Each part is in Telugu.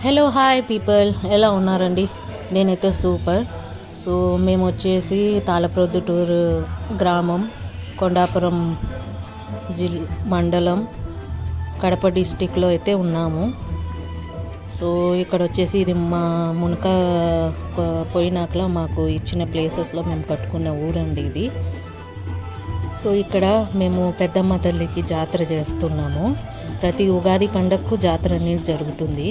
హలో హాయ్ పీపుల్, ఎలా ఉన్నారండి? నేనైతే సూపర్. సో మేము వచ్చేసి తాళప్రొద్దుటూరు గ్రామం, కొండాపురం మండలం, కడప డిస్టిక్లో అయితే ఉన్నాము. సో ఇక్కడ వచ్చేసి ఇది మా మునక పోయినాకలా మాకు ఇచ్చిన ప్లేసెస్లో మేము కట్టుకున్న ఊరండి ఇది. సో ఇక్కడ మేము పెద్దమ్మ తల్లికి జాతర చేస్తున్నాము. ప్రతి ఉగాది పండగకు జాతర అనేది జరుగుతుంది.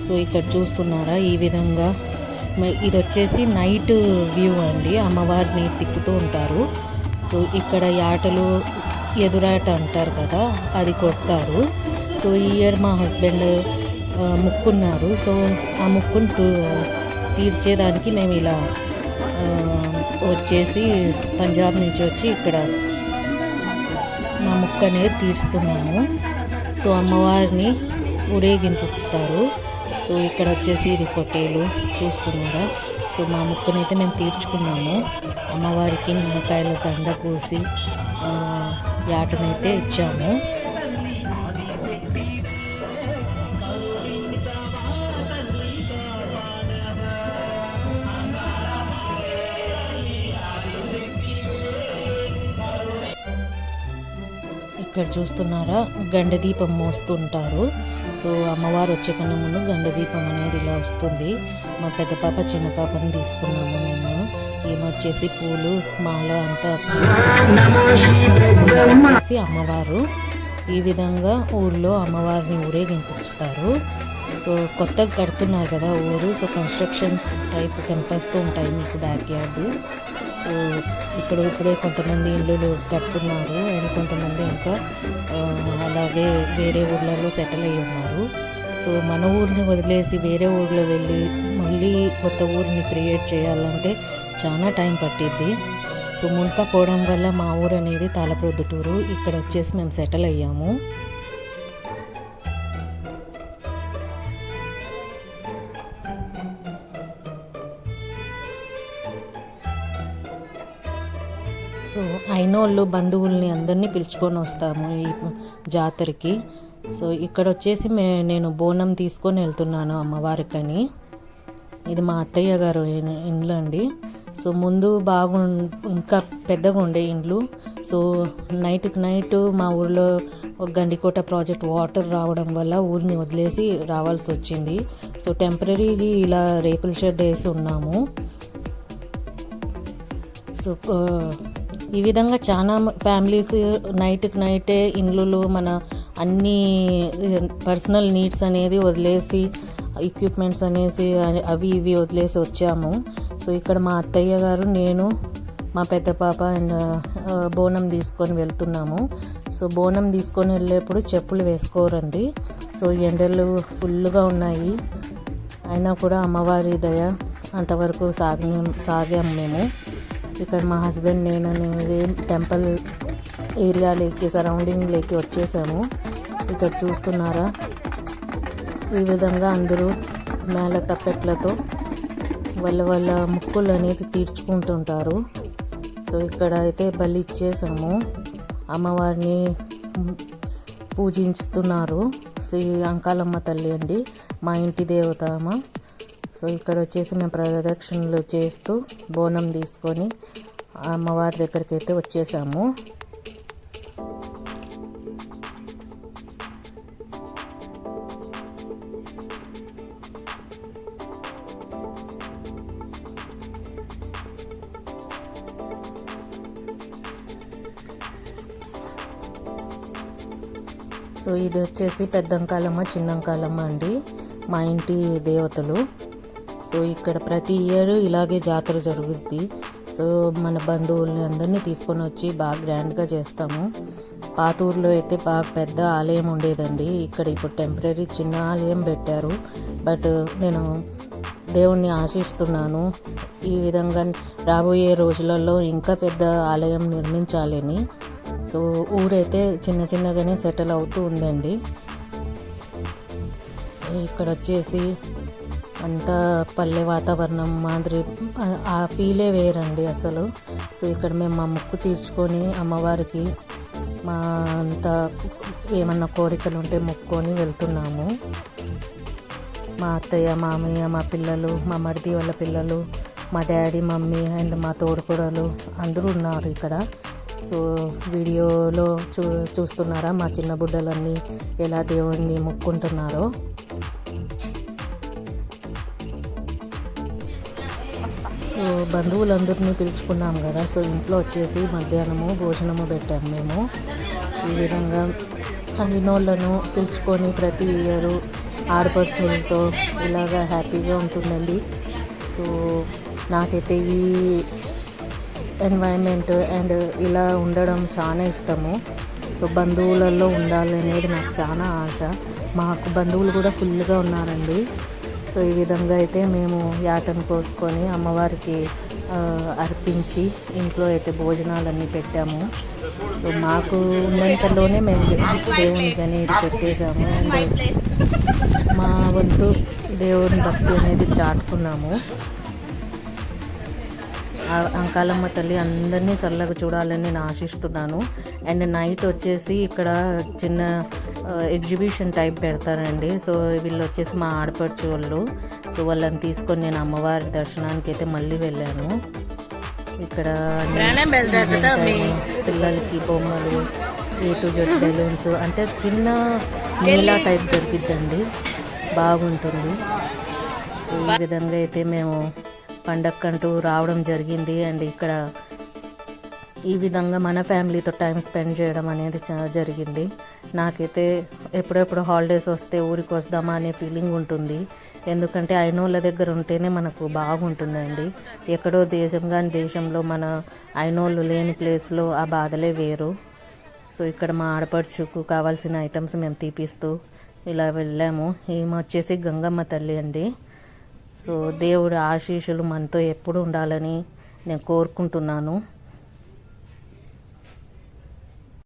సో ఇక్కడ చూస్తున్నారా, ఈ విధంగా ఇది వచ్చేసి నైట్ వ్యూ అండి. అమ్మవారిని తిప్పుతూ ఉంటారు. సో ఇక్కడ యాటలు ఎదురాట అంటారు కదా, అది కొడతారు. సో ఈ ఇయర్ మా హస్బెండ్ ముక్కున్నారు. సో ఆ ముక్కును తీర్చేదానికి మేము ఇలా వచ్చేసి పంజాబ్ నుంచి వచ్చి ఇక్కడ మా ముక్కు అనేది తీరుస్తున్నాము. సో అమ్మవారిని ఊరేగింపుస్తారు. సో ఇక్కడ వచ్చేసి ఇది పొట్టేలు చూస్తున్నారా. సో మా ముక్కునైతే మేము తీర్చుకున్నాము. అమ్మవారికి నిమ్మకాయల దండ పూసి యాటనైతే ఇచ్చాము. ఇక్కడ చూస్తున్నారా, గండదీపం మోస్తుంటారు. సో అమ్మవారు వచ్చే కన్నా ముందు గండదీపం అనేది ఇలా వస్తుంది. మా పెద్ద పాప చిన్న పాపని తీసుకున్నాము మేము. ఏమొచ్చేసి పూలు మాల అంతా వచ్చేసి అమ్మవారు ఈ విధంగా ఊర్లో అమ్మవారిని ఊరేగింపుస్తారు. సో కొత్తగా కడుతున్నారు కదా ఊరు. సో కన్స్ట్రక్షన్స్ టైప్ కనిపిస్తూ ఉంటాయి మీకు బ్యాక్ యార్డు. సో ఇప్పుడే కొంతమంది ఇళ్ళు కడుతున్నారు అండ్ కొంతమంది ఇంకా అలాగే వేరే ఊర్లలో సెటిల్ అయ్యి ఉన్నారు. సో మన ఊరిని వదిలేసి వేరే ఊర్లో వెళ్ళి మళ్ళీ కొత్త ఊరిని క్రియేట్ చేయాలంటే చాలా టైం పట్టిద్ది. సో మునక పోవడం వల్ల మా ఊరు అనేది తాళప్రొద్దుటూరు. ఇక్కడ వచ్చేసి మేము సెటిల్ అయ్యాము. సో అయినోళ్ళు బంధువుల్ని అందరినీ పిలుచుకొని వస్తాము ఈ జాతరకి. సో ఇక్కడ వచ్చేసి నేను బోనం తీసుకొని వెళ్తున్నాను అమ్మవారికని. ఇది మా అత్తయ్య గారు ఇండ్లు అండి. సో ముందు ఇంకా పెద్దగా ఉండే ఇండ్లు. సో నైట్కి నైట్ మా ఊరిలో గండికోట ప్రాజెక్ట్ వాటర్ రావడం వల్ల ఊరిని వదిలేసి రావాల్సి వచ్చింది. సో టెంపరీగా ఇలా రేకుల షెడ్ వేసి ఉన్నాము. సో ఈ విధంగా చాలా ఫ్యామిలీస్ నైట్కి నైటే ఇండ్లు మన అన్ని పర్సనల్ నీడ్స్ అనేది వదిలేసి ఎక్విప్మెంట్స్ అనేసి అవి ఇవి వదిలేసి వచ్చాము. సో ఇక్కడ మా అత్తయ్య గారు, నేను, మా పెద్ద పాప అండ్ బోనం తీసుకొని వెళ్తున్నాము. సో బోనం తీసుకొని వెళ్ళేప్పుడు చెప్పులు వేసుకోరండి. సో ఎండలు ఫుల్గా ఉన్నాయి, అయినా కూడా అమ్మవారి దయ అంతవరకు సాగాము మేము. ఇక్కడ మా హస్బెండ్ నేను అనేది టెంపుల్ ఏరియాలోకి సరౌండింగ్లోకి వచ్చేసాము. ఇక్కడ చూస్తున్నారా, ఈ విధంగా అందరూ మేళ తప్పెట్లతో వాళ్ళ ముక్కులు అనేది తీర్చుకుంటుంటారు. సో ఇక్కడ అయితే బలి ఇచ్చేసాము, అమ్మవారిని పూజించుతున్నారు. శ్రీ అంకాలమ్మ తల్లి అండి, మా ఇంటి దేవత అమ్మ. సో ఇక్కడ వచ్చేసి మేము ప్రదక్షిణలు చేస్తూ బోనం తీసుకొని అమ్మవారి దగ్గరికి అయితే వచ్చేసాము. సో ఇది వచ్చేసి పెద్దంకాలమ్మ చిన్నంకాలమ్మ అండి, మా ఇంటి దేవతలు. సో ఇక్కడ ప్రతి ఇయర్ ఇలాగే జాతర జరుగుద్ది. సో మన బంధువుల్ని అందరినీ తీసుకొని వచ్చి బాగా గ్రాండ్గా చేస్తాము. పాత ఊర్లో అయితే బాగా పెద్ద ఆలయం ఉండేదండి. ఇక్కడ ఇప్పుడు టెంపరీ చిన్న ఆలయం పెట్టారు. బట్ నేను దేవుణ్ణి ఆశిస్తున్నాను ఈ విధంగా రాబోయే రోజులలో ఇంకా పెద్ద ఆలయం నిర్మించాలని. సో ఊరైతే చిన్నగానే సెటిల్ అవుతూ ఉందండి. ఇక్కడ వచ్చేసి అంతా పల్లె వాతావరణం మాదిరి ఆ ఫీలే వేరండి అసలు. సో ఇక్కడ మేము మా ముక్కు తీర్చుకొని అమ్మవారికి మా అంతా ఏమన్నా కోరికలు ఉంటే మొక్కుకొని వెళ్తున్నాము. మా అత్తయ్య, మామయ్య, మా పిల్లలు, మా మరిది వాళ్ళ పిల్లలు, మా డాడీ, మమ్మీ అండ్ మా తోడుకోడలు అందరూ ఉన్నారు ఇక్కడ. సో వీడియోలో చూస్తున్నారా మా చిన్న బుడ్డలన్నీ ఎలా దేవుణ్ణి మొక్కుంటున్నారో. సో బంధువులందరినీ పిలుచుకున్నాం కదా, సో ఇంట్లో వచ్చేసి మధ్యాహ్నము భోజనము పెట్టాము మేము. ఈ విధంగా అయినోళ్ళను పిలుచుకొని ప్రతి ఇయరు ఆడపడుచులతో ఇలాగా హ్యాపీగా ఉంటుందండి. సో నాకైతే ఈ ఎన్వైరన్మెంట్ అండ్ ఇలా ఉండడం చాలా ఇష్టము. సో బంధువులలో ఉండాలి అనేది నాకు చాలా ఆశ. మాకు బంధువులు కూడా ఫుల్గా ఉన్నారండి. సో ఈ విధంగా అయితే మేము యాటను కోసుకొని అమ్మవారికి అర్పించి ఇంట్లో అయితే భోజనాలన్నీ పెట్టాము. సో మాకు ఉన్నంతలోనే మేము దేవుని కానీ ఇది పెట్టేశాము. అండ్ మా వంతు దేవుని భక్తి అనేది చాటుకున్నాము. అంకాలమ్మ తల్లి అందరినీ చల్లగా చూడాలని నేను ఆశిస్తున్నాను. అండ్ నైట్ వచ్చేసి ఇక్కడ చిన్న ఎగ్జిబిషన్ టైప్ పెడతారండి. సో వీళ్ళు వచ్చేసి మా ఆడపడుచు వాళ్ళు. సో వాళ్ళని తీసుకొని నేను అమ్మవారి దర్శనానికి అయితే మళ్ళీ వెళ్ళాను. ఇక్కడ పిల్లలకి బొమ్మలు, A to Z బెలూన్స్, అంటే చిన్న మేళా టైప్ జరిగిద్దండి, బాగుంటుంది. ఈ విధంగా అయితే మేము పండగకంటూ రావడం జరిగింది. అండ్ ఇక్కడ ఈ విధంగా మన ఫ్యామిలీతో టైం స్పెండ్ చేయడం అనేది జరిగింది. నాకైతే ఎప్పుడెప్పుడు హాలిడేస్ వస్తే ఊరికి వస్తామా అనే ఫీలింగ్ ఉంటుంది. ఎందుకంటే అయినోళ్ళ దగ్గర ఉంటేనే మనకు బాగుంటుందండి. ఎక్కడో దేశం కానీ దేశంలో మన అయినోళ్ళు లేని ప్లేస్లో ఆ బాధలే వేరు. సో ఇక్కడ మా ఆడపడుచుకు కావాల్సిన ఐటమ్స్ మేము తీపిస్తూ ఇలా వెళ్ళాము. ఈమె వచ్చేసి గంగమ్మ తల్లి అండి. సో దేవుడి ఆశీస్సులు మనతో ఎప్పుడు ఉండాలని నేను కోరుకుంటున్నాను.